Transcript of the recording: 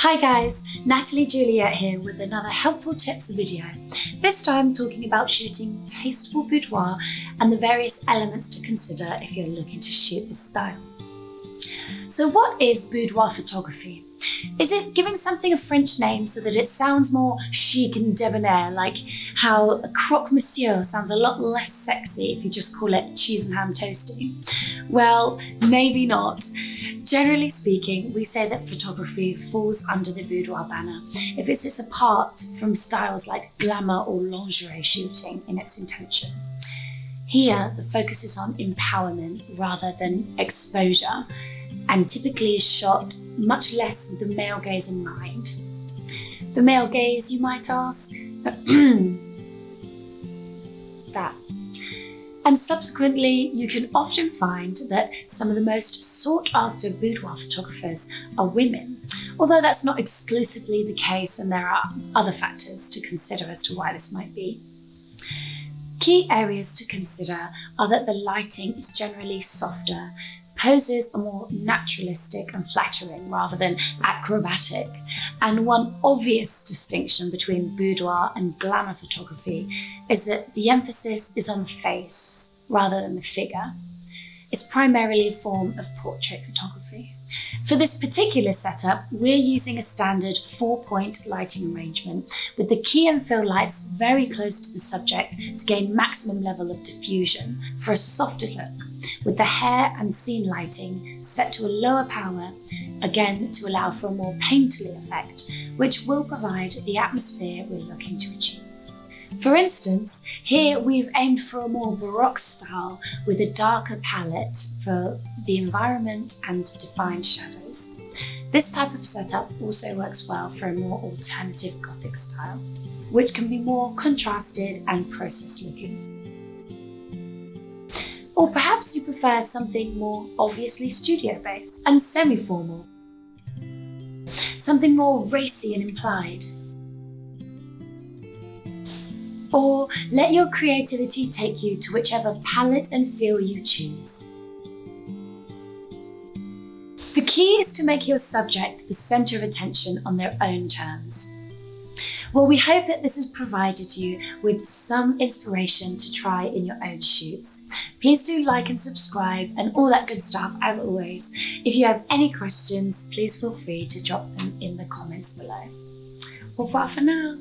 Hi guys, Natalie.Juliet here with another helpful tips video. This time talking about shooting tasteful boudoir and the various elements to consider if you're looking to shoot this style. So what is boudoir photography? Is it giving something a French name so that it sounds more chic and debonair, like how a croque monsieur sounds a lot less sexy if you just call it cheese and ham toasting? Well, maybe not. Generally speaking, we say that photography falls under the boudoir banner if it sits apart from styles like glamour or lingerie shooting in its intention. Here, the focus is on empowerment rather than exposure, and typically is shot much less with the male gaze in mind. The male gaze, you might ask? That. And subsequently, you can often find that some of the most sought after boudoir photographers are women, although that's not exclusively the case and there are other factors to consider as to why this might be. Key areas to consider are that the lighting is generally softer, poses are more naturalistic and flattering rather than acrobatic, and one obvious distinction between boudoir and glamour photography is that the emphasis is on the face rather than the figure. It's primarily a form of portrait photography. For this particular setup, we're using a standard 4-point lighting arrangement with the key and fill lights very close to the subject to gain maximum level of diffusion for a softer look, with the hair and scene lighting set to a lower power, again to allow for a more painterly effect, which will provide the atmosphere we're looking to achieve. For instance, here we've aimed for a more Baroque style with a darker palette for the environment and defined shadows. This type of setup also works well for a more alternative Gothic style, which can be more contrasted and process looking. Or perhaps you prefer something more obviously studio-based and semi-formal. Something more racy and implied. Or let your creativity take you to whichever palette and feel you choose. The key is to make your subject the centre of attention on their own terms. Well, we hope that this has provided you with some inspiration to try in your own shoots. Please do like and subscribe and all that good stuff as always. If you have any questions, please feel free to drop them in the comments below. Au revoir for now.